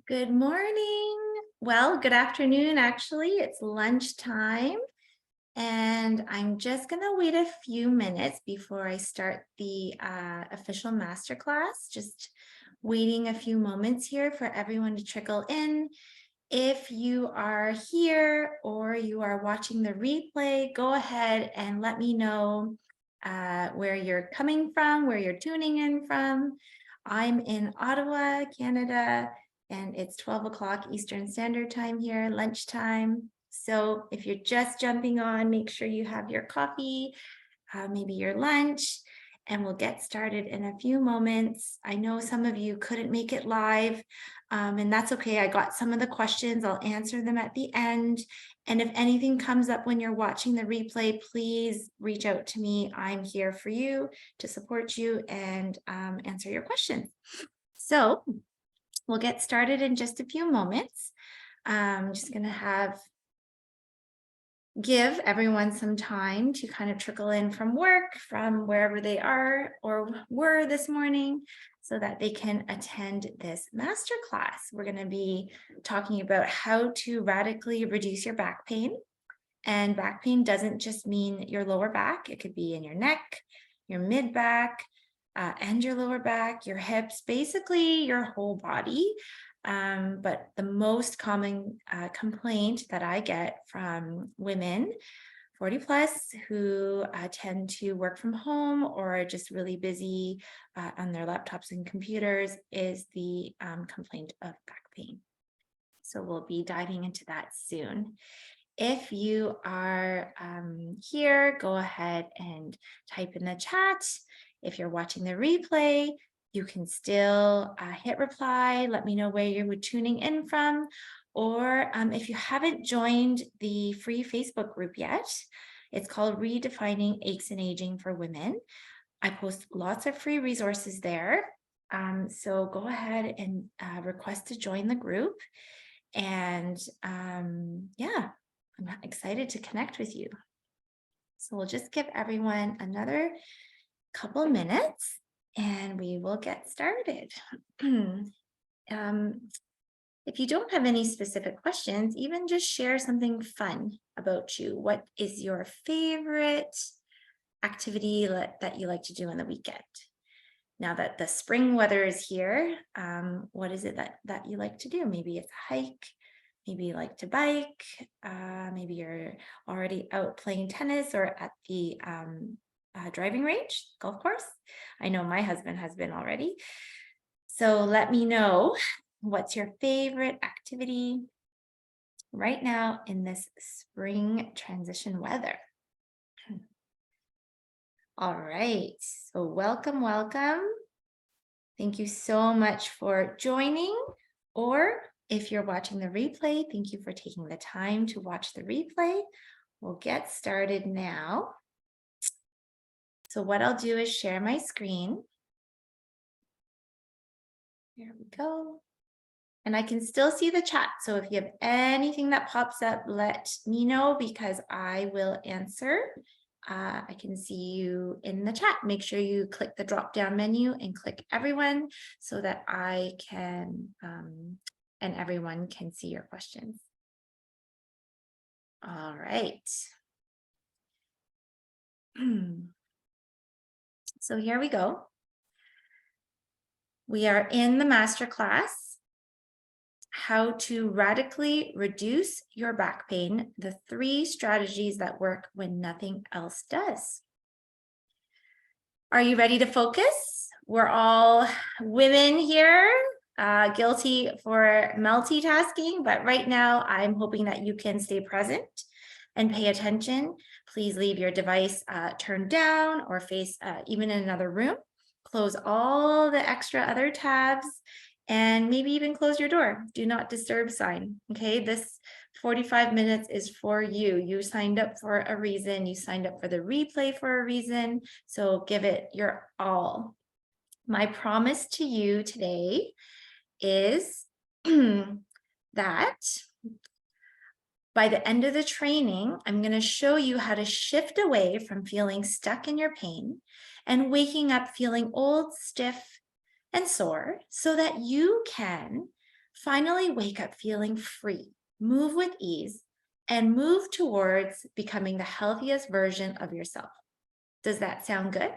Good morning. Well, good afternoon, actually. It's lunchtime, and I'm just going to wait a few minutes before I start the official masterclass. Just waiting a few moments here for everyone to trickle in. If you are here or you are watching the replay, go ahead and let me know where you're coming from, where you're tuning in from. I'm in Ottawa, Canada, and it's 12 o'clock Eastern Standard Time here, lunchtime. So if you're just jumping on, make sure you have your coffee, maybe your lunch, and we'll get started in a few moments. I know some of you couldn't make it live, and that's okay. I got some of the questions. I'll answer them at the end. And if anything comes up when you're watching the replay, please reach out to me. I'm here for you to support you and answer your questions. So we'll get started in just a few moments. I'm just going to give everyone some time to kind of trickle in from work, from wherever they are or were this morning, so that they can attend this masterclass. We're going to be talking about how to radically reduce your back pain. And back pain doesn't just mean your lower back. It could be in your neck, your mid back, and your lower back, your hips, basically your whole body. But the most common complaint that I get from women 40 plus who tend to work from home or are just really busy on their laptops and computers is the complaint of back pain. So we'll be diving into that soon. If you are here, go ahead and type in the chat. If you're watching the replay, you can still hit reply. Let me know where you're tuning in from. Or if you haven't joined the free Facebook group yet, it's called Redefining Aches and Aging for Women. I post lots of free resources there. So go ahead and request to join the group. And yeah, I'm excited to connect with you. So we'll just give everyone another couple minutes and we will get started. If you don't have any specific questions, even just share something fun about you. What is your favorite activity that you like to do on the weekend? Now that the spring weather is here, what is it that you like to do? Maybe it's a hike, maybe you like to bike, maybe you're already out playing tennis or at the driving range, golf course. I know my husband has been already. So let me know, what's your favorite activity right now in this spring transition weather? All right, so welcome. Thank you so much for joining, or if you're watching the replay, thank you for taking the time to watch the replay. We'll get started now. So what I'll do is share my screen. There we go. And I can still see the chat. So if you have anything that pops up, let me know because I will answer. I can see you in the chat. Make sure you click the drop-down menu and click everyone so that I can, and everyone can see your questions. All right. So here we go. We are in the masterclass, how to radically reduce your back pain, the 3 strategies that work when nothing else does. Are you ready to focus? We're all women here, guilty for multitasking, but right now I'm hoping that you can stay present and pay attention. Please leave your device turned down or face even in another room. Close all the extra other tabs and maybe even close your door. Do not disturb sign. Okay, this 45 minutes is for you. You signed up for a reason. You signed up for the replay for a reason. So give it your all. My promise to you today is that by the end of the training, I'm going to show you how to shift away from feeling stuck in your pain and waking up feeling old, stiff, and sore so that you can Finally, wake up feeling free, move with ease, and move towards becoming the healthiest version of yourself. Does that sound good?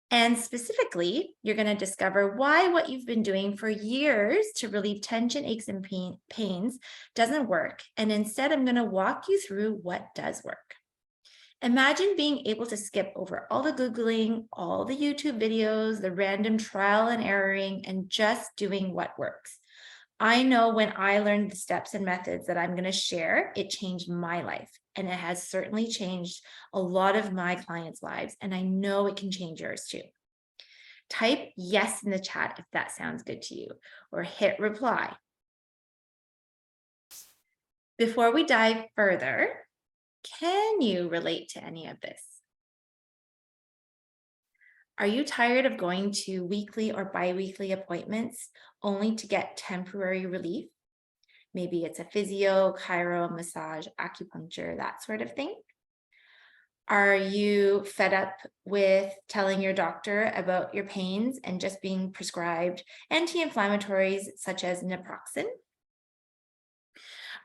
And specifically, you're going to discover why what you've been doing for years to relieve tension, aches, and pains doesn't work. And instead, I'm going to walk you through what does work. Imagine being able to skip over all the Googling, all the YouTube videos, the random trial and erroring, and just doing what works. I know when I learned the steps and methods that I'm going to share, it changed my life. And it has certainly changed a lot of my clients' lives. And I know it can change yours too. Type yes in the chat if that sounds good to you, or hit reply. Before we dive further, can you relate to any of this? Are you tired of going to weekly or bi-weekly appointments only to get temporary relief? Maybe it's a physio, chiro, massage, acupuncture, that sort of thing. Are you fed up with telling your doctor about your pains and just being prescribed anti-inflammatories such as naproxen?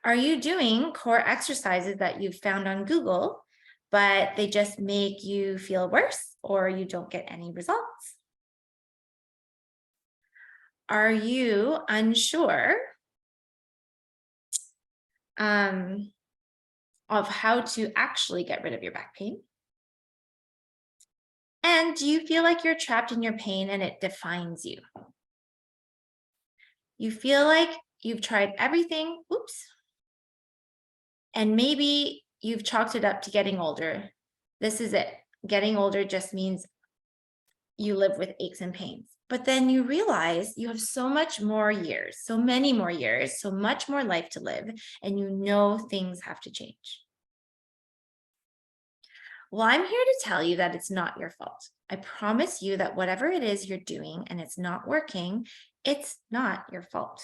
Are you doing core exercises that you've found on Google, but they just make you feel worse or you don't get any results? Are you unsure of how to actually get rid of your back pain? And do you feel like you're trapped in your pain and it defines you? You feel like you've tried everything, and maybe you've chalked it up to getting older. This is it. Getting older just means you live with aches and pains. But then you realize you have so much more years, so many more years, so much more life to live, and you know things have to change. Well, I'm here to tell you that it's not your fault. I promise you that whatever it is you're doing and it's not working, it's not your fault.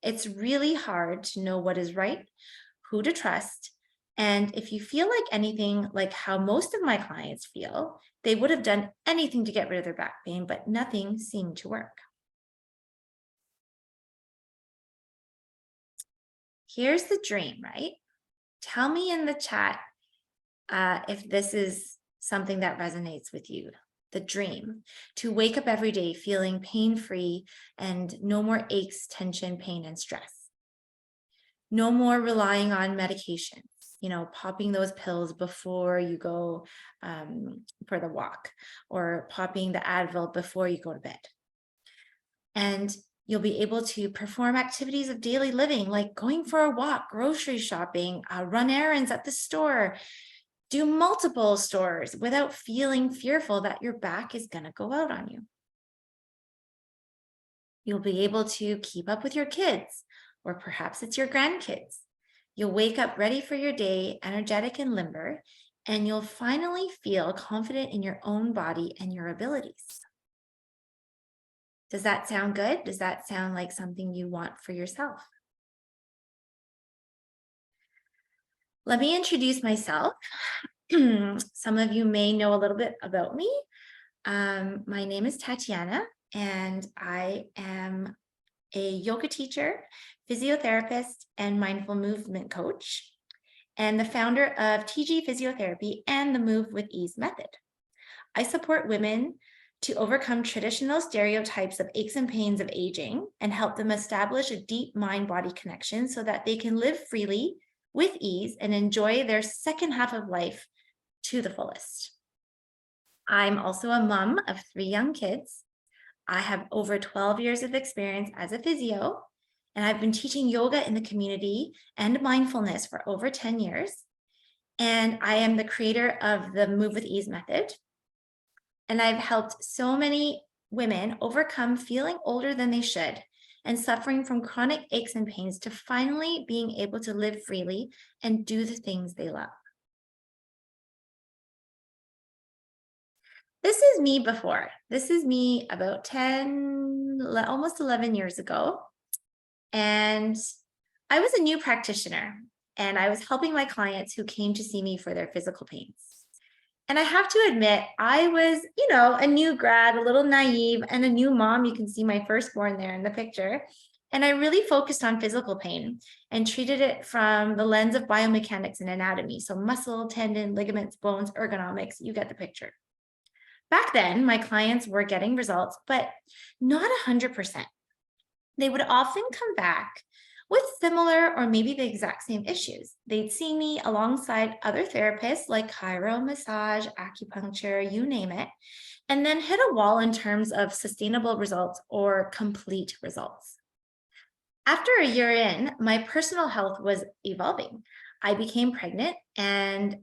It's really hard to know what is right, who to trust, and if you feel like anything like how most of my clients feel, they would have done anything to get rid of their back pain, but nothing seemed to work. Here's the dream, right? Tell me in the chat if this is something that resonates with you. The dream, to wake up every day feeling pain-free and no more aches, tension, pain, and stress. No more relying on medications, popping those pills before you go for the walk, or popping the Advil before you go to bed. And you'll be able to perform activities of daily living, like going for a walk, grocery shopping, run errands at the store, do multiple stores without feeling fearful that your back is going to go out on you. You'll be able to keep up with your kids, or perhaps it's your grandkids. You'll wake up ready for your day, energetic and limber, and you'll finally feel confident in your own body and your abilities. Does that sound good? Does that sound like something you want for yourself? Let me introduce myself. Some of you may know a little bit about me. My name is Tatiana, and I am a yoga teacher, physiotherapist, and mindful movement coach, and the founder of TG Physiotherapy and the Move with Ease method. I support women to overcome traditional stereotypes of aches and pains of aging and help them establish a deep mind-body connection so that they can live freely with ease and enjoy their second half of life to the fullest. I'm also a mom of 3 young kids. I have over 12 years of experience as a physio, and I've been teaching yoga in the community and mindfulness for over 10 years. And I am the creator of the Move with Ease method. And I've helped so many women overcome feeling older than they should and suffering from chronic aches and pains to finally being able to live freely and do the things they love. This is me before. This is me about 10, almost 11 years ago. And I was a new practitioner, and I was helping my clients who came to see me for their physical pains. And I have to admit, I was, a new grad, a little naive, and a new mom. You can see my firstborn there in the picture. And I really focused on physical pain and treated it from the lens of biomechanics and anatomy. So muscle, tendon, ligaments, bones, ergonomics, you get the picture. Back then, my clients were getting results, but not 100%. They would often come back with similar or maybe the exact same issues. They'd see me alongside other therapists like chiro, massage, acupuncture, you name it, and then hit a wall in terms of sustainable results or complete results. After a year in, my personal health was evolving. I became pregnant, and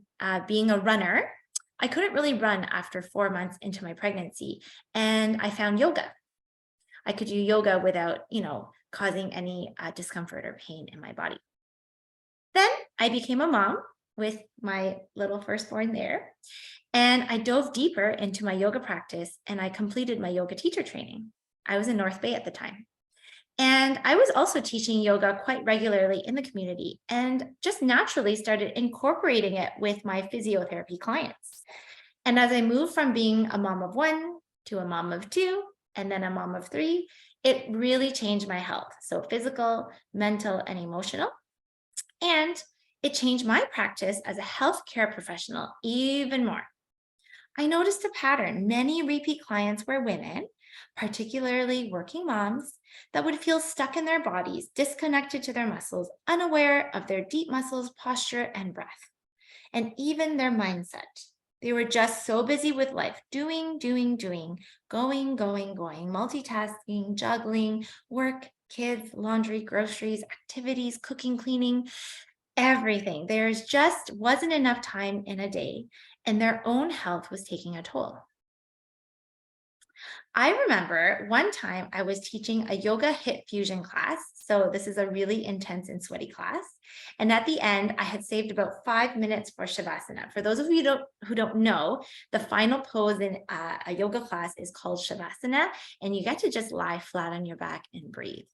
being a runner, I couldn't really run after 4 months into my pregnancy, and I found yoga. I could do yoga without, causing any discomfort or pain in my body. Then I became a mom with my little firstborn there, and I dove deeper into my yoga practice, and I completed my yoga teacher training. I was in North Bay at the time. And I was also teaching yoga quite regularly in the community and just naturally started incorporating it with my physiotherapy clients. And as I moved from being a mom of one to a mom of two, and then a mom of three, it really changed my health. So physical, mental, and emotional. And it changed my practice as a healthcare professional even more. I noticed a pattern. Many repeat clients were women, particularly working moms, that would feel stuck in their bodies, disconnected to their muscles, unaware of their deep muscles, posture, and breath, and even their mindset. They were just so busy with life, doing, going, multitasking, juggling, work, kids, laundry, groceries, activities, cooking, cleaning, everything. There's just wasn't enough time in a day, and their own health was taking a toll. I remember one time I was teaching a yoga hip fusion class. So this is a really intense and sweaty class. And at the end, I had saved about 5 minutes for Shavasana. For those of you who don't know, the final pose in a yoga class is called Shavasana, and you get to just lie flat on your back and breathe.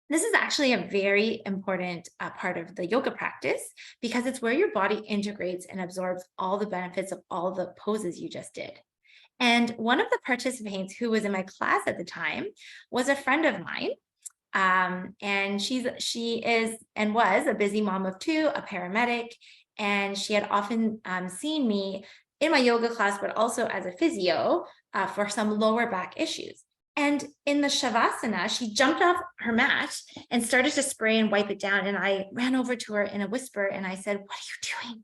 This is actually a very important part of the yoga practice because it's where your body integrates and absorbs all the benefits of all the poses you just did. And one of the participants who was in my class at the time was a friend of mine. And she is and was a busy mom of two, a paramedic, and she had often seen me in my yoga class, but also as a physio for some lower back issues. And in the Shavasana, she jumped off her mat and started to spray and wipe it down. And I ran over to her in a whisper and I said, "What are you doing?"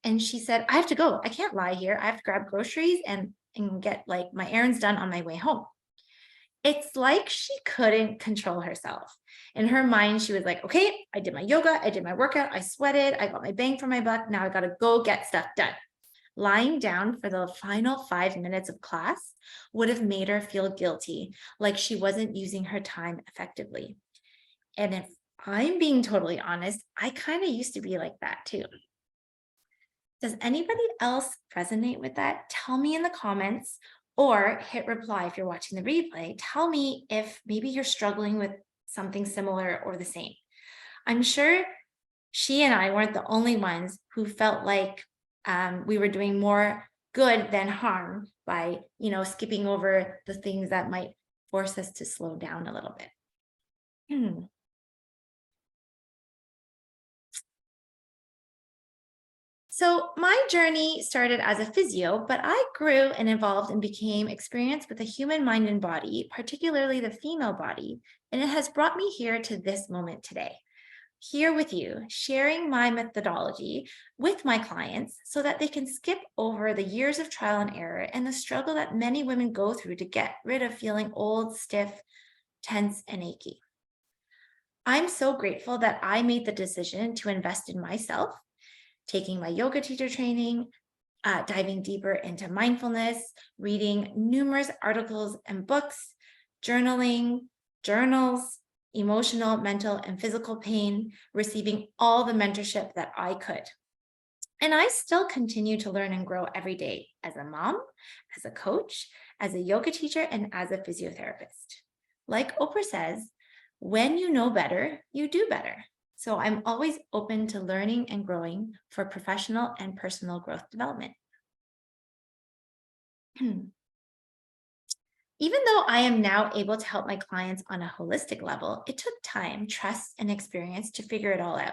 And she said, "I have to go. I can't lie here. I have to grab groceries and get like my errands done on my way home." It's like she couldn't control herself. In her mind, she was like, "Okay, I did my yoga, I did my workout, I sweated, I got my bang for my buck. Now I got to go get stuff done." Lying down for the final 5 minutes of class would have made her feel guilty, like she wasn't using her time effectively. And if I'm being totally honest, I kind of used to be like that too. Does anybody else resonate with that? Tell me in the comments or hit reply if you're watching the replay. Tell me if maybe you're struggling with something similar or the same. I'm sure she and I weren't the only ones who felt like we were doing more good than harm by, skipping over the things that might force us to slow down a little bit. So my journey started as a physio, but I grew and evolved and became experienced with the human mind and body, particularly the female body, and it has brought me here to this moment today. Here with you, sharing my methodology with my clients so that they can skip over the years of trial and error and the struggle that many women go through to get rid of feeling old, stiff, tense, and achy. I'm so grateful that I made the decision to invest in myself, taking my yoga teacher training, diving deeper into mindfulness, reading numerous articles and books, journaling, journals, emotional, mental, and physical pain, receiving all the mentorship that I could. And I still continue to learn and grow every day as a mom, as a coach, as a yoga teacher, and as a physiotherapist. Like Oprah says, when you know better, you do better. So I'm always open to learning and growing for professional and personal growth development. Even though I am now able to help my clients on a holistic level, it took time, trust, and experience to figure it all out.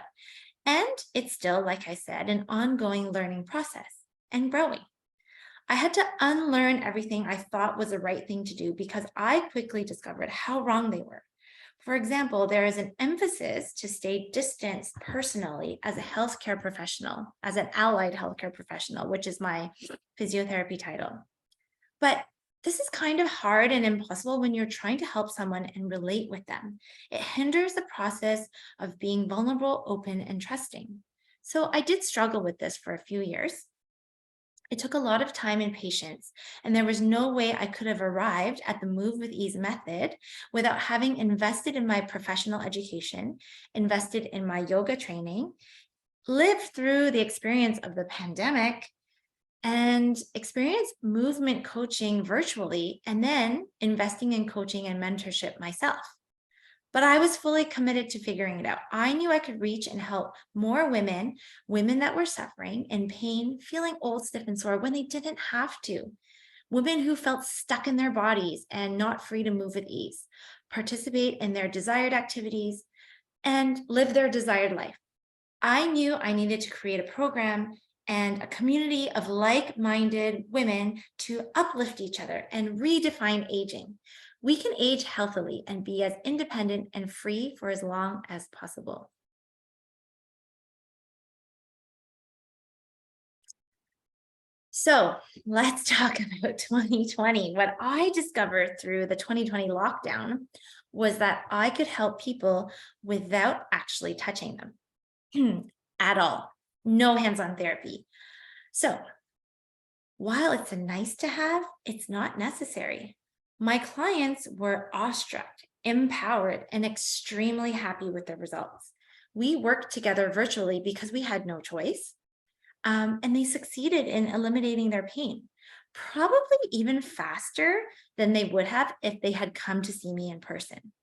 And it's still, like I said, an ongoing learning process and growing. I had to unlearn everything I thought was the right thing to do because I quickly discovered how wrong they were. For example, there is an emphasis to stay distanced personally as a healthcare professional, as an allied healthcare professional, which is my physiotherapy title. But this is kind of hard and impossible when you're trying to help someone and relate with them. It hinders the process of being vulnerable, open, and trusting. So I did struggle with this for a few years. It took a lot of time and patience, and there was no way I could have arrived at the Move with Ease method without having invested in my professional education, invested in my yoga training, lived through the experience of the pandemic, and experienced movement coaching virtually, and then investing in coaching and mentorship myself. But I was fully committed to figuring it out. I knew I could reach and help more women, women that were suffering in pain, feeling old, stiff, and sore when they didn't have to. Women who felt stuck in their bodies and not free to move with ease, participate in their desired activities, and live their desired life. I knew I needed to create a program and a community of like-minded women to uplift each other and redefine aging. We can age healthily and be as independent and free for as long as possible. So let's talk about 2020. What I discovered through the 2020 lockdown was that I could help people without actually touching them at all. No hands-on therapy. So while it's a nice to have, it's not necessary. My clients were awestruck, empowered, and extremely happy with the results. We worked together virtually because we had no choice, and they succeeded in eliminating their pain, probably even faster than they would have if they had come to see me in person.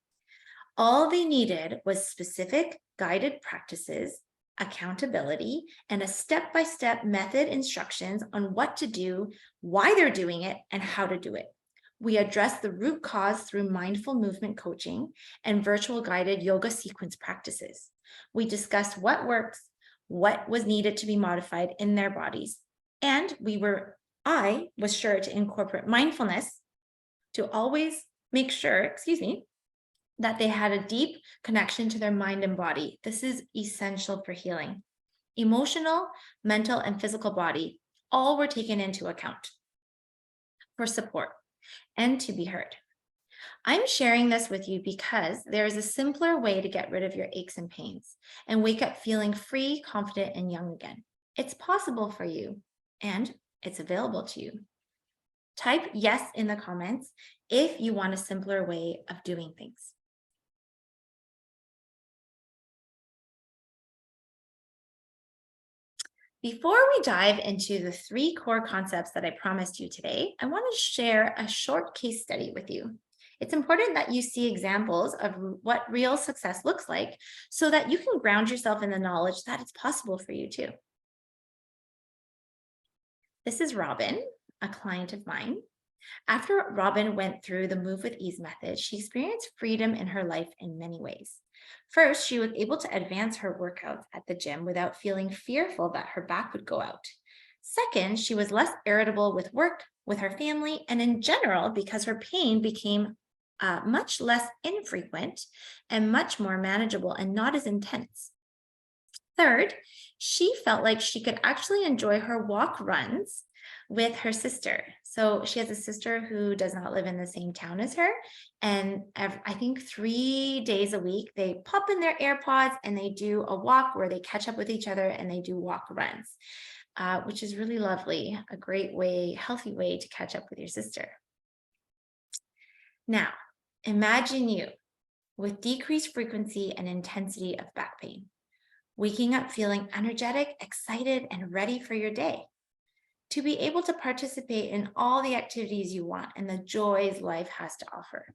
All they needed was specific guided practices, accountability, and a step-by-step method instructions on what to do, why they're doing it, and how to do it. We addressed the root cause through mindful movement coaching and virtual guided yoga sequence practices. We discussed what works, what was needed to be modified in their bodies, and I was sure to incorporate mindfulness to always make sure, that they had a deep connection to their mind and body. This is essential for healing. Emotional, mental, and physical body all were taken into account for support and to be heard. I'm sharing this with you because there is a simpler way to get rid of your aches and pains and wake up feeling free, confident, and young again. It's possible for you, and it's available to you. Type yes in the comments if you want a simpler way of doing things. Before we dive into the 3 core concepts that I promised you today, I want to share a short case study with you. It's important that you see examples of what real success looks like so that you can ground yourself in the knowledge that it's possible for you too. This is Robin, a client of mine. After Robin went through the Move with Ease method, she experienced freedom in her life in many ways. First, she was able to advance her workouts at the gym without feeling fearful that her back would go out. Second, she was less irritable with work, with her family, and in general, because her pain became much less infrequent and much more manageable and not as intense. Third, she felt like she could actually enjoy her walk runs with her sister. So she has a sister who does not live in the same town as her. And I think 3 days a week, they pop in their AirPods and they do a walk where they catch up with each other and they do walk runs, which is really lovely. A great way, healthy way to catch up with your sister. Now, imagine you with decreased frequency and intensity of back pain, waking up feeling energetic, excited, and ready for your day. To be able to participate in all the activities you want and the joys life has to offer.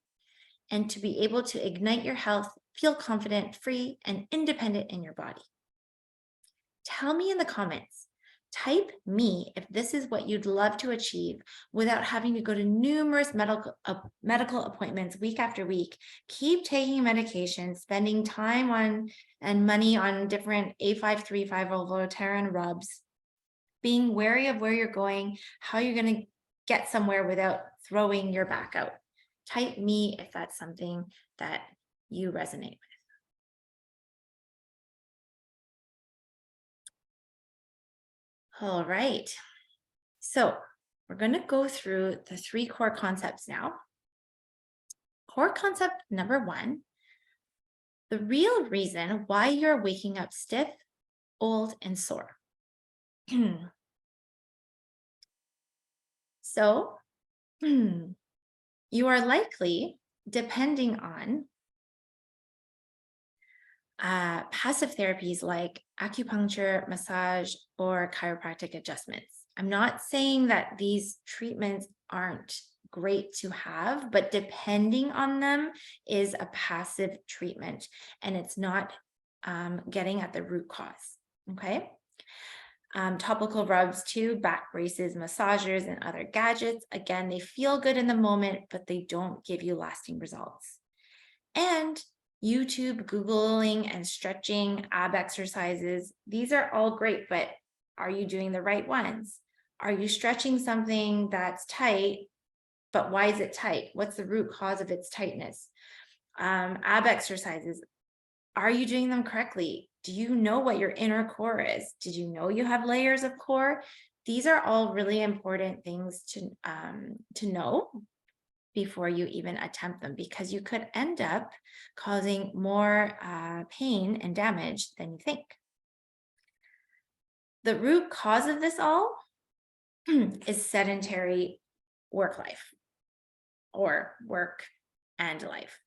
And to be able to ignite your health, feel confident, free, and independent in your body? Tell me in the comments. Type me if this is what you'd love to achieve without having to go to numerous medical appointments week after week, keep taking medication, spending time on and money on different A535 or Voltaren rubs, being wary of where you're going, how you're going to get somewhere without throwing your back out. Type me if that's something that you resonate with. All right. So we're going to go through the 3 core concepts now. Core concept number 1, the real reason why you're waking up stiff, old, and sore. So you are likely depending on passive therapies like acupuncture, massage, or chiropractic adjustments. I'm not saying that these treatments aren't great to have, but depending on them is a passive treatment and it's not getting at the root cause, okay? Topical rubs too, back braces, massagers, and other gadgets. Again, they feel good in the moment, but they don't give you lasting results. And YouTube, Googling, and stretching, ab exercises, these are all great, but are you doing the right ones? Are you stretching something that's tight, but why is it tight? What's the root cause of its tightness? Ab exercises, are you doing them correctly? Do you know what your inner core is? Did you know you have layers of core? These are all really important things to know before you even attempt them, because you could end up causing more pain and damage than you think. The root cause of this all is sedentary work life or work and life.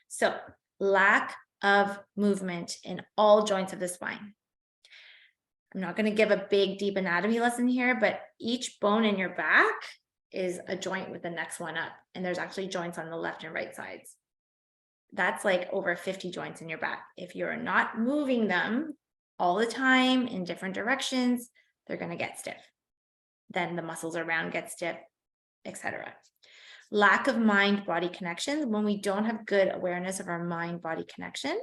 So lack of movement in all joints of the spine. I'm not going to give a big, deep anatomy lesson here, but each bone in your back is a joint with the next one up. And there's actually joints on the left and right sides. That's like over 50 joints in your back. If you're not moving them all the time in different directions, they're going to get stiff. Then the muscles around get stiff, etc. Lack of mind-body connections. When we don't have good awareness of our mind-body connection,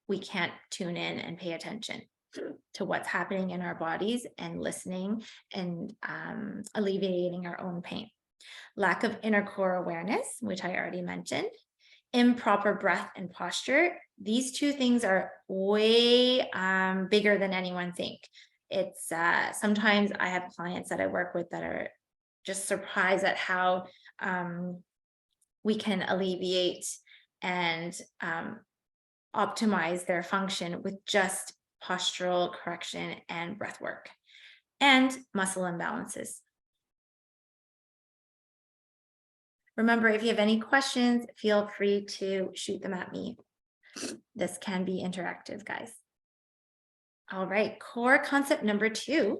we can't tune in and pay attention to what's happening in our bodies and listening and alleviating our own pain. Lack of inner core awareness, which I already mentioned. Improper breath and posture. These 2 things are way bigger than anyone think. It's sometimes I have clients that I work with that are just surprised at how we can alleviate and optimize their function with just postural correction and breath work. And muscle imbalances. Remember, if you have any questions, feel free to shoot them at me. This can be interactive, guys. All right, core concept number 2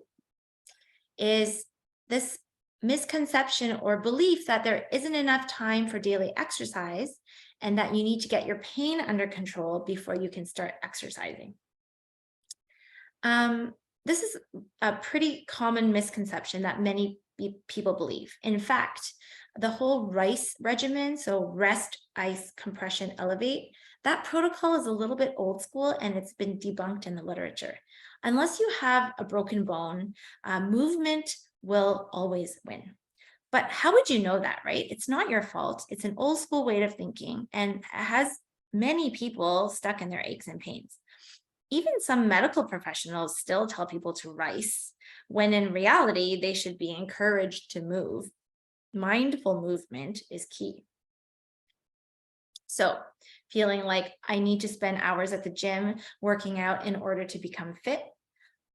is this misconception or belief that there isn't enough time for daily exercise and that you need to get your pain under control before you can start exercising. This is a pretty common misconception that many people believe. In fact, the whole RICE regimen, so rest, ice, compression, elevate, that protocol is a little bit old school and it's been debunked in the literature. Unless you have a broken bone, movement will always win. But how would you know that, right? It's not your fault. It's an old school way of thinking and has many people stuck in their aches and pains. Even some medical professionals still tell people to RICE, when in reality, they should be encouraged to move. Mindful movement is key. So feeling like I need to spend hours at the gym working out in order to become fit,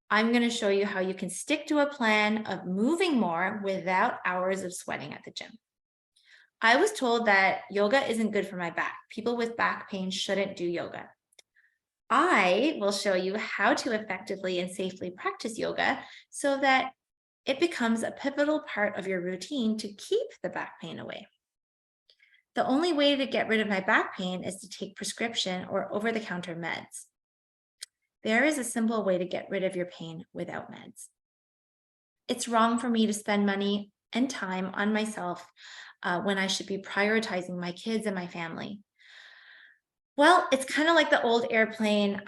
I'm going to show you how you can stick to a plan of moving more without hours of sweating at the gym. I was told that yoga isn't good for my back. People with back pain shouldn't do yoga. I will show you how to effectively and safely practice yoga so that it becomes a pivotal part of your routine to keep the back pain away. The only way to get rid of my back pain is to take prescription or over-the-counter meds. There is a simple way to get rid of your pain without meds. It's wrong for me to spend money and time on myself when I should be prioritizing my kids and my family. Well, it's kind of like the old airplane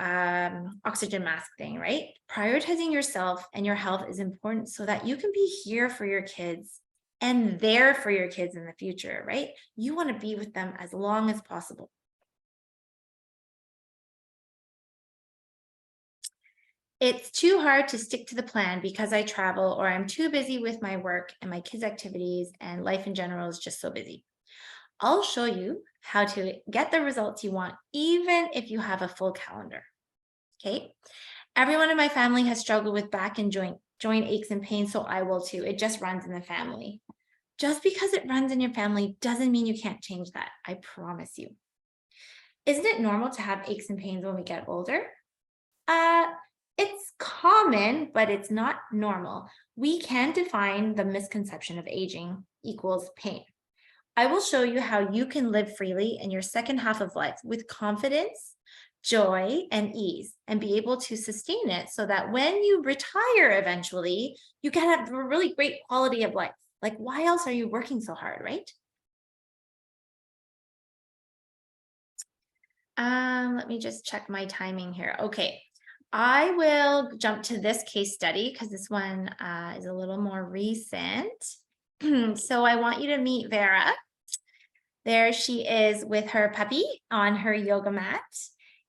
oxygen mask thing, right? Prioritizing yourself and your health is important so that you can be here for your kids and there for your kids in the future, right? You want to be with them as long as possible. It's too hard to stick to the plan because I travel or I'm too busy with my work and my kids' activities, and life in general is just so busy. I'll show you how to get the results you want, even if you have a full calendar. Okay. Everyone in my family has struggled with back and joint aches and pains, so I will too. It just runs in the family. Just because it runs in your family doesn't mean you can't change that. I promise you. Isn't it normal to have aches and pains when we get older? Uh, it's common, but it's not normal. We can define the misconception of aging equals pain. I will show you how you can live freely in your second half of life with confidence, joy, and ease, and be able to sustain it so that when you retire eventually, you can have a really great quality of life. Like, why else are you working so hard, right? Let me just check my timing here. Okay, I will jump to this case study because this one is a little more recent. So I want you to meet Vera. There she is with her puppy on her yoga mat.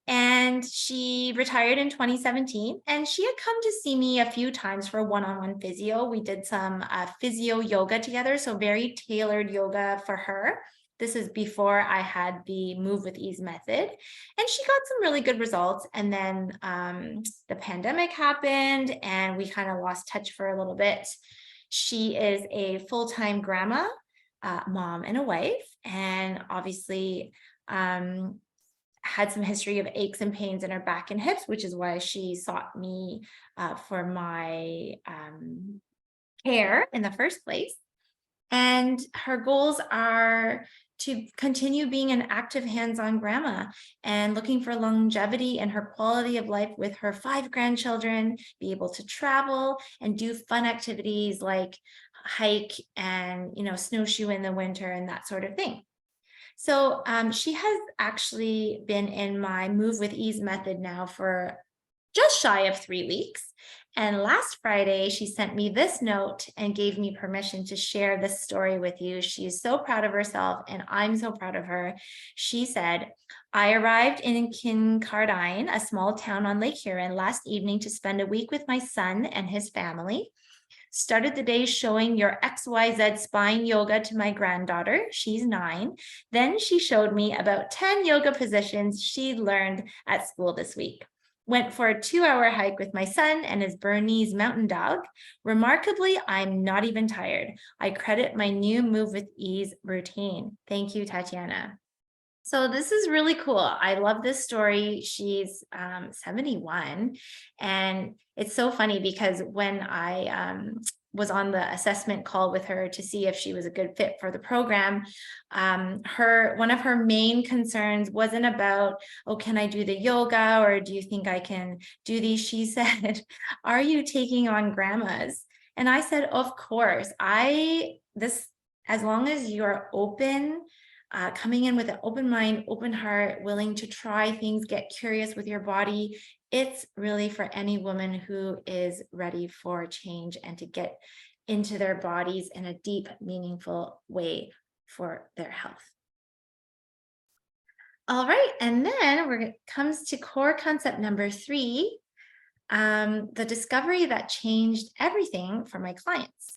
And she retired in 2017. And she had come to see me a few times for one-on-one physio. We did some physio yoga together, so very tailored yoga for her. This is before I had the Move with Ease method. And she got some really good results. And then the pandemic happened and we kind of lost touch for a little bit. She is a full-time grandma, mom and a wife, and obviously had some history of aches and pains in her back and hips, which is why she sought me for my care in the first place. And her goals are to continue being an active hands-on grandma and looking for longevity in her quality of life with her 5 grandchildren, be able to travel and do fun activities like hike and, snowshoe in the winter and that sort of thing. So she has actually been in my Move with Ease method now for just shy of 3 weeks. And last Friday, she sent me this note and gave me permission to share this story with you. She is so proud of herself, and I'm so proud of her. She said, I arrived in Kincardine, a small town on Lake Huron, last evening to spend a week with my son and his family. Started the day showing your XYZ spine yoga to my granddaughter. She's 9. Then she showed me about 10 yoga positions she learned at school this week. Went for a 2-hour hike with my son and his Bernese mountain dog. Remarkably, I'm not even tired. I credit my new Move with Ease routine. Thank you, Tatiana. So this is really cool. I love this story. She's 71, and it's so funny because when I was on the assessment call with her to see if she was a good fit for the program, one of her main concerns wasn't about, oh, can I do the yoga, or do you think I can do these? She said, are you taking on grandmas? And I said, of course. As long as you're open, coming in with an open mind, open heart, willing to try things, get curious with your body. It's really for any woman who is ready for change and to get into their bodies in a deep, meaningful way for their health. All right, and then it comes to core concept number 3, the discovery that changed everything for my clients.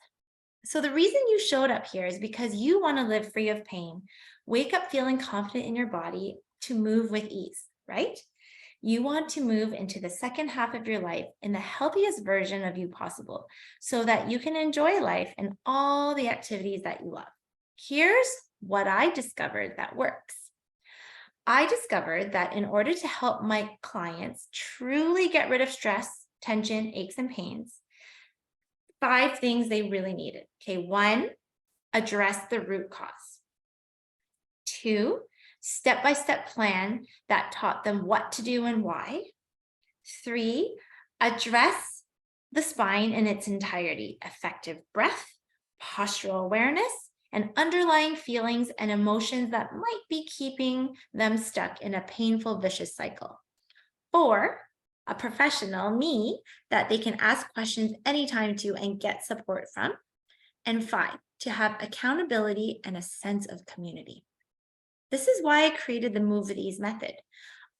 So the reason you showed up here is because you want to live free of pain, wake up feeling confident in your body, to move with ease, right? You want to move into the second half of your life in the healthiest version of you possible so that you can enjoy life and all the activities that you love. Here's what I discovered that works. I discovered that in order to help my clients truly get rid of stress, tension, aches, and pains, 5 things they really needed. Okay, 1, address the root cause. 2, step-by-step plan that taught them what to do and why. 3, address the spine in its entirety, effective breath, postural awareness, and underlying feelings and emotions that might be keeping them stuck in a painful, vicious cycle. 4, a professional, me, that they can ask questions anytime to and get support from. And 5, to have accountability and a sense of community. This is why I created the Move with Ease method.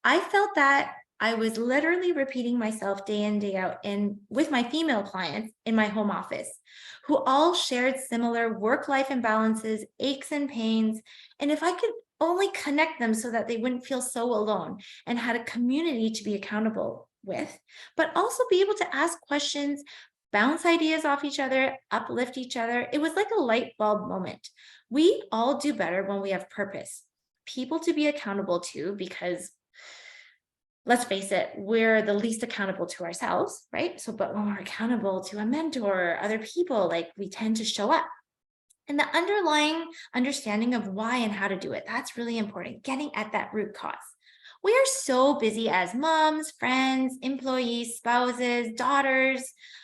I felt that I was literally repeating myself day in, day out with my female clients in my home office, who all shared similar work-life imbalances, aches and pains. And if I could only connect them so that they wouldn't feel so alone and had a community to be accountable with, but also be able to ask questions, bounce ideas off each other, uplift each other. It was like a light bulb moment. We all do better when we have purpose, people to be accountable to, because let's face it, we're the least accountable to ourselves, right? So, but when we're accountable to a mentor, other people, like, we tend to show up. And the underlying understanding of why and how to do it, that's really important, getting at that root cause. We are so busy as moms, friends, employees, spouses, daughters,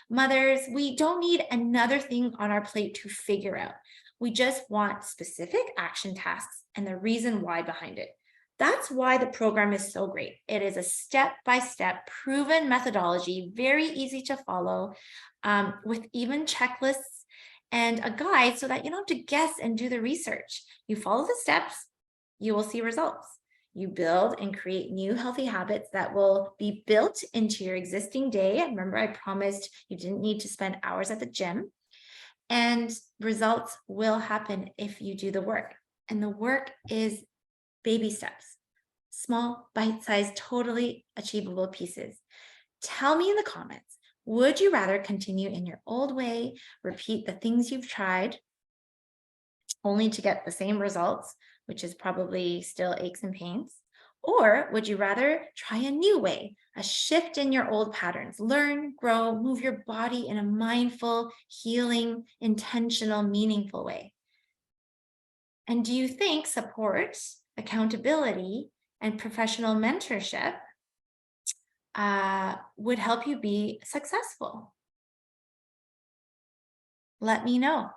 mothers. We don't need another thing on our plate to figure out. We just want specific action tasks and the reason why behind it. That's why the program is so great. It is a step-by-step proven methodology, very easy to follow, with even checklists and a guide so that you don't have to guess and do the research. You follow the steps, you will see results. You build and create new healthy habits that will be built into your existing day. And remember, I promised you didn't need to spend hours at the gym. And results will happen if you do the work. And the work is baby steps, small, bite-sized, totally achievable pieces. Tell me in the comments, would you rather continue in your old way, repeat the things you've tried, only to get the same results, which is probably still aches and pains? Or would you rather try a new way, a shift in your old patterns, learn, grow, move your body in a mindful, healing, intentional, meaningful way? And do you think support, accountability, and professional mentorship would help you be successful? Let me know.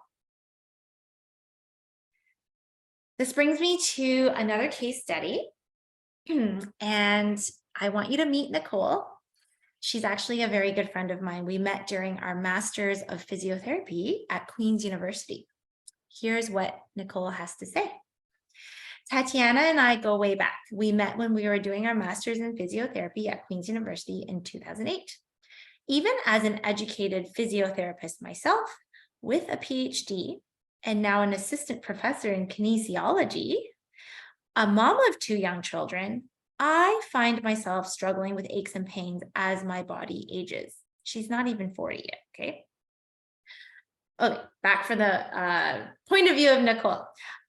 This brings me to another case study, and I want you to meet Nicole. She's actually a very good friend of mine. We met during our Masters of Physiotherapy at Queen's University. Here's what Nicole has to say. Tatiana and I go way back. We met when we were doing our Masters in Physiotherapy at Queen's University in 2008. Even as an educated physiotherapist myself, with a PhD, and now an assistant professor in kinesiology, a mom of 2 young children, I find myself struggling with aches and pains as my body ages. She's not even 40 yet, okay? Okay, back for the point of view of Nicole.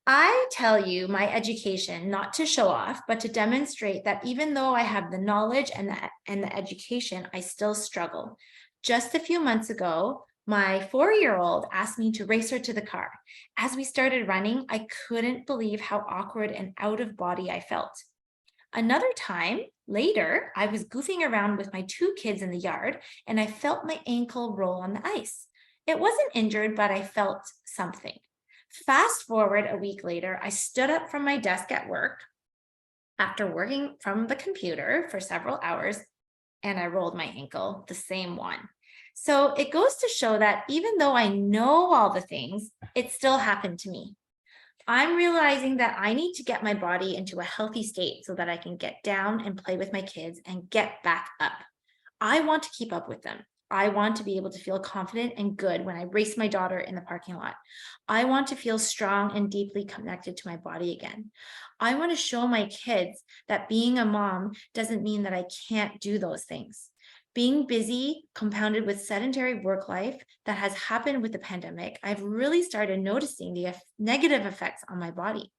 I tell you my education not to show off, but to demonstrate that even though I have the knowledge and the education, I still struggle. Just a few months ago, my 4-year-old asked me to race her to the car. As we started running, I couldn't believe how awkward and out of body I felt. Another time later, I was goofing around with my 2 kids in the yard, and I felt my ankle roll on the ice. It wasn't injured, but I felt something. Fast forward a week later, I stood up from my desk at work after working from the computer for several hours, and I rolled my ankle, the same one. So it goes to show that even though I know all the things, it still happened to me. I'm realizing that I need to get my body into a healthy state so that I can get down and play with my kids and get back up. I want to keep up with them. I want to be able to feel confident and good when I race my daughter in the parking lot. I want to feel strong and deeply connected to my body again. I want to show my kids that being a mom doesn't mean that I can't do those things. Being busy, compounded with sedentary work life that has happened with the pandemic, I've really started noticing the negative effects on my body.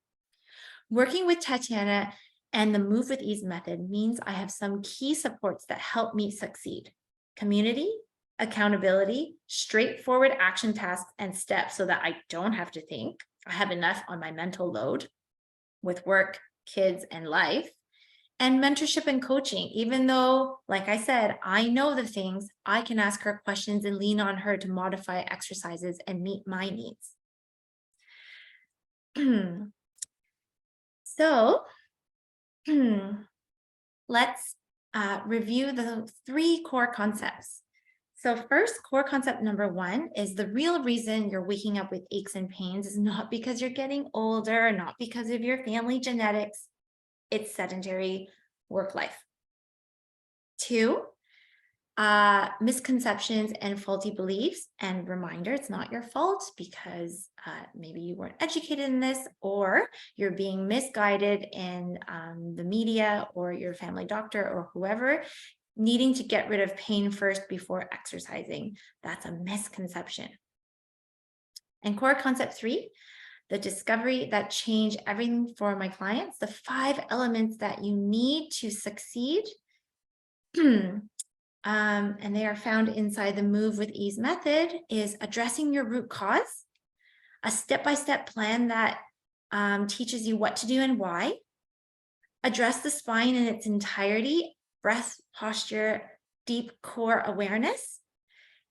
Working with Tatiana and the Move with Ease method means I have some key supports that help me succeed. Community, accountability, straightforward action tasks and steps so that I don't have to think. I have enough on my mental load. with work, kids, and life, and mentorship and coaching. Even though, like I said, I know the things, I can ask her questions and lean on her to modify exercises and meet my needs. So let's review the 3 core concepts. So first, core concept number 1 is the real reason you're waking up with aches and pains is not because you're getting older, not because of your family genetics. It's sedentary work life. 2, misconceptions and faulty beliefs. And reminder, it's not your fault because maybe you weren't educated in this, or you're being misguided in the media or your family doctor or whoever, needing to get rid of pain first before exercising. That's a misconception. And core concept 3, the discovery that changed everything for my clients, the 5 elements that you need to succeed. And they are found inside the Move with Ease method, is addressing your root cause, a step-by-step plan that teaches you what to do and why, address the spine in its entirety, breath, posture, deep core awareness,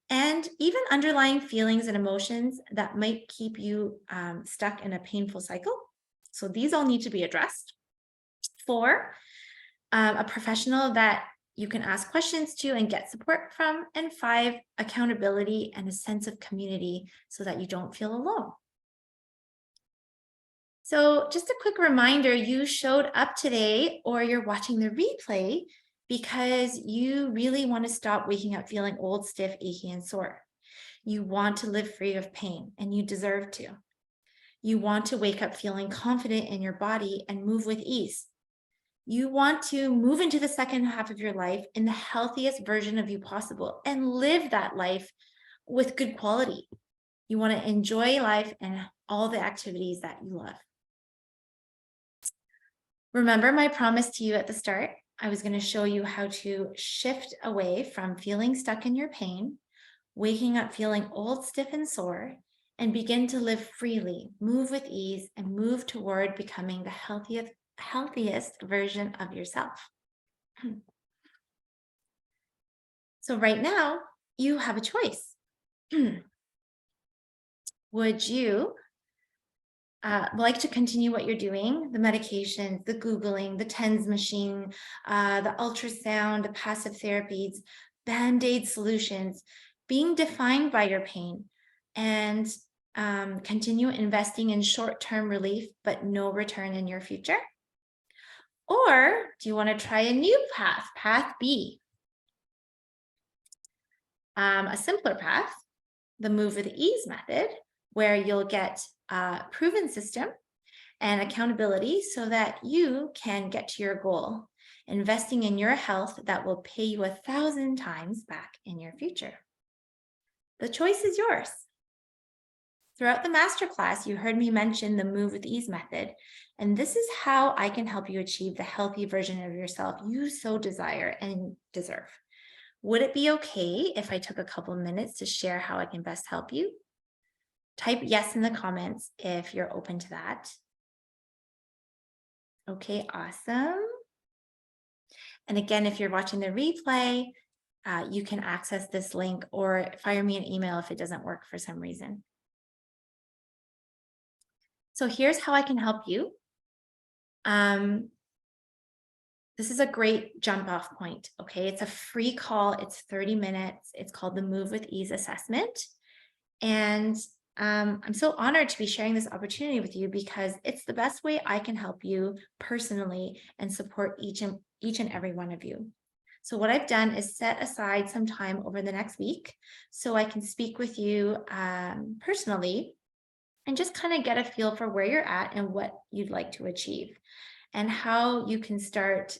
and even underlying feelings and emotions that might keep you stuck in a painful cycle. So these all need to be addressed. 4, a professional that you can ask questions to and get support from. And 5, accountability and a sense of community so that you don't feel alone. So just a quick reminder, you showed up today or you're watching the replay because you really want to stop waking up feeling old, stiff, achy, and sore. You want to live free of pain, and you deserve to. You want to wake up feeling confident in your body and move with ease. You want to move into the second half of your life in the healthiest version of you possible and live that life with good quality. You want to enjoy life and all the activities that you love. Remember my promise to you at the start? I was going to show you how to shift away from feeling stuck in your pain, waking up feeling old, stiff, and sore, and begin to live freely, move with ease, and move toward becoming the healthiest version of yourself. So right now, you have a choice. Would you like to continue what you're doing, the medications, the Googling, the TENS machine, the ultrasound, the passive therapies, Band-Aid solutions, being defined by your pain, and continue investing in short-term relief, but no return in your future? Or do you want to try a new path, path B? A simpler path, the Move with Ease method, where you'll get a proven system and accountability so that you can get to your goal, investing in your health that will pay you 1,000 times back in your future. The choice is yours. Throughout the masterclass, you heard me mention the Move with Ease method, and this is how I can help you achieve the healthy version of yourself you so desire and deserve. Would it be okay if I took a couple minutes to share how I can best help you? Type yes in the comments if you're open to that. Okay, awesome. And again, if you're watching the replay, you can access this link or fire me an email if it doesn't work for some reason. So here's how I can help you. This is a great jump off point, okay? It's a free call, it's 30 minutes. It's called the Move with Ease assessment. And I'm so honored to be sharing this opportunity with you because it's the best way I can help you personally and support each and every one of you. So what I've done is set aside some time over the next week so I can speak with you personally and just kind of get a feel for where you're at and what you'd like to achieve and how you can start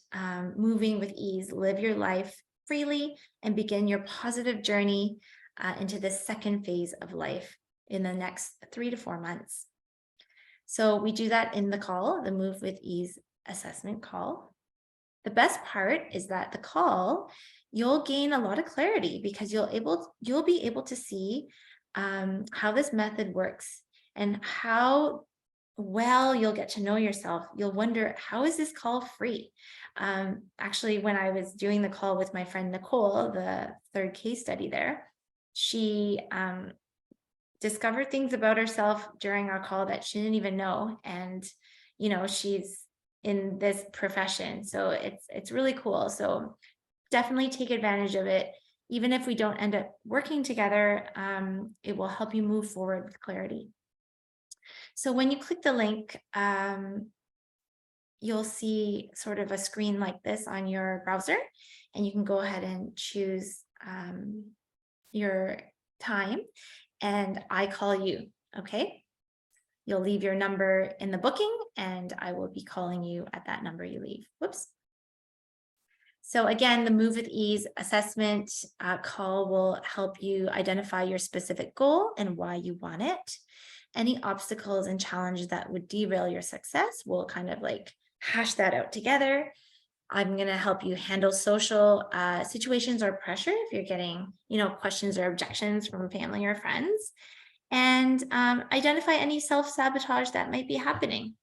moving with ease, live your life freely, and begin your positive journey into the second phase of life in the next 3 to 4 months. So we do that in the call, the Move with Ease assessment call. The best part is that the call, you'll gain a lot of clarity because you'll be able to see how this method works and well, you'll get to know yourself. You'll wonder, how is this call free? Actually, when I was doing the call with my friend Nicole, the third case study there, she discovered things about herself during our call that she didn't even know. And, she's in this profession. So it's really cool. So definitely take advantage of it. Even if we don't end up working together, it will help you move forward with clarity. So when you click the link, you'll see sort of a screen like this on your browser, and you can go ahead and choose your time, and I call you, okay? You'll leave your number in the booking, and I will be calling you at that number you leave. Whoops. So again, the Move with Ease assessment call will help you identify your specific goal and why you want it. Any obstacles and challenges that would derail your success, we'll kind of like hash that out together. I'm going to help you handle social situations or pressure if you're getting, questions or objections from family or friends, and identify any self-sabotage that might be happening.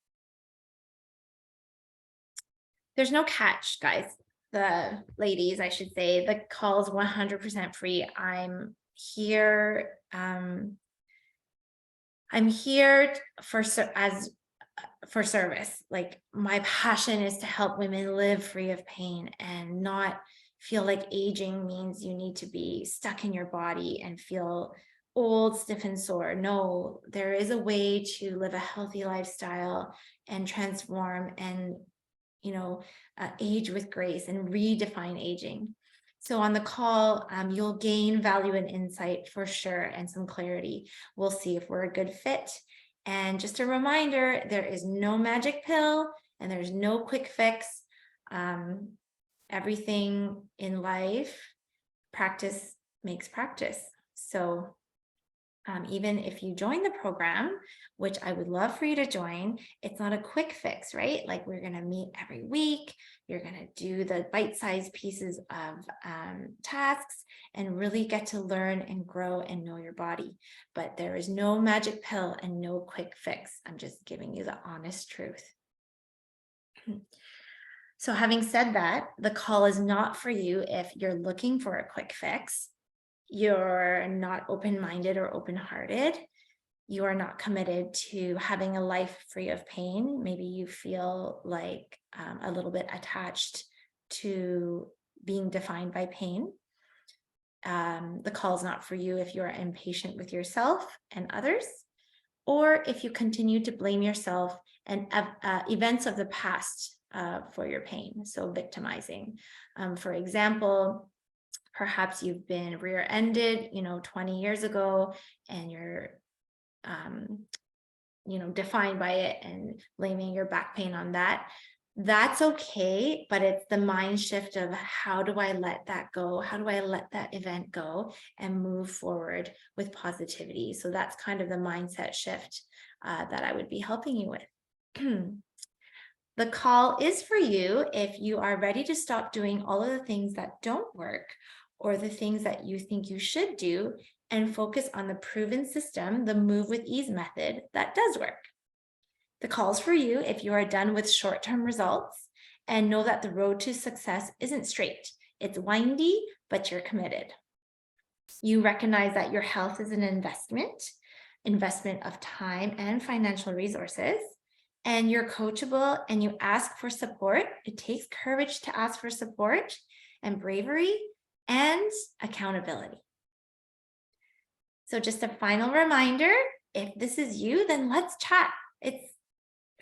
There's no catch, guys. The ladies, I should say, the call is 100% free. I'm here. I'm here for service. Like, my passion is to help women live free of pain and not feel like aging means you need to be stuck in your body and feel old, stiff, and sore. No, there is a way to live a healthy lifestyle and transform and, age with grace and redefine aging. So on the call, you'll gain value and insight for sure, and some clarity. We'll see if we're a good fit. And just a reminder, there is no magic pill and there's no quick fix. Everything in life, practice makes practice. So even if you join the program, which I would love for you to join, it's not a quick fix, right? Like, we're going to meet every week. You're going to do the bite-sized pieces of tasks and really get to learn and grow and know your body. But there is no magic pill and no quick fix. I'm just giving you the honest truth. So having said that, the call is not for you if you're looking for a quick fix, you're not open-minded or open-hearted, you are not committed to having a life free of pain. Maybe you feel like a little bit attached to being defined by pain. The call is not for you if you're impatient with yourself and others, or if you continue to blame yourself and events of the past for your pain, so victimizing. For example, perhaps you've been rear-ended, 20 years ago, and you're, defined by it and blaming your back pain on that. That's okay, but it's the mind shift of, how do I let that go? How do I let that event go and move forward with positivity? So that's kind of the mindset shift that I would be helping you with. The call is for you if you are ready to stop doing all of the things that don't work or the things that you think you should do and focus on the proven system, the Move with Ease method, that does work. The call is for you if you are done with short-term results and know that the road to success isn't straight. It's windy, but you're committed. You recognize that your health is an investment of time and financial resources, and you're coachable and you ask for support. It takes courage to ask for support, and bravery and accountability. So just a final reminder, if this is you, then let's chat. It's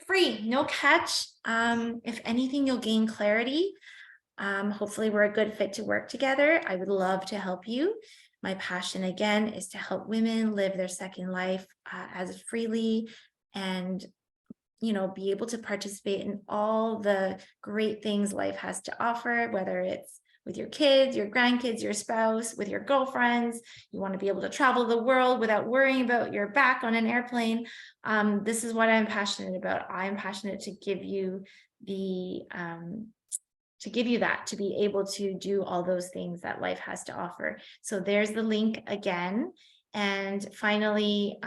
free, no catch. If anything, you'll gain clarity. Hopefully we're a good fit to work together. I would love to help you. My passion, again, is to help women live their second life as freely and, be able to participate in all the great things life has to offer, whether it's with your kids, your grandkids, your spouse, with your girlfriends. You want to be able to travel the world without worrying about your back on an airplane. This is what I'm passionate about. I'm passionate to give you that, to be able to do all those things that life has to offer. So there's the link again. And finally,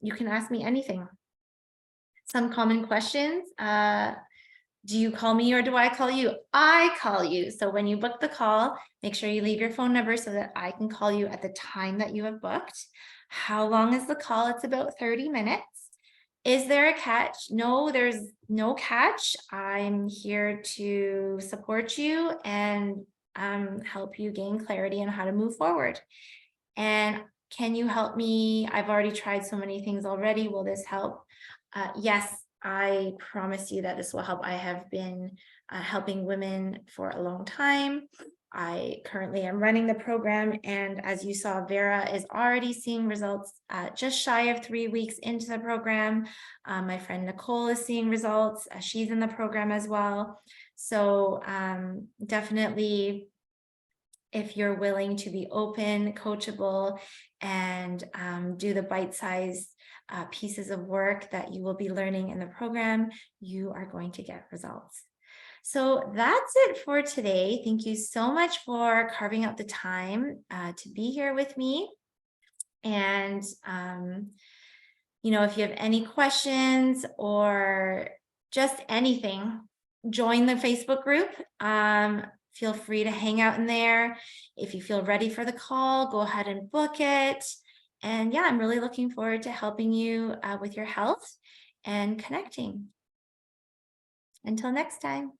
you can ask me anything. some common questions. Do you call me or do I call you? I call you. So when you book the call, make sure you leave your phone number so that I can call you at the time that you have booked. How long is the call? It's about 30 minutes. Is there a catch? No, there's no catch. I'm here to support you and help you gain clarity on how to move forward. And can you help me? I've already tried so many things already. Will this help? Yes, I promise you that this will help. I have been helping women for a long time. I currently am running the program, and as you saw, Vera is already seeing results just shy of 3 weeks into the program. My friend Nicole is seeing results. She's in the program as well. So definitely, if you're willing to be open, coachable, and do the bite-sized pieces of work that you will be learning in the program, you are going to get results. So that's it for today. Thank you so much for carving out the time to be here with me. And, if you have any questions or just anything, join the Facebook group. Feel free to hang out in there. If you feel ready for the call, go ahead and book it. And yeah, I'm really looking forward to helping you with your health and connecting. Until next time.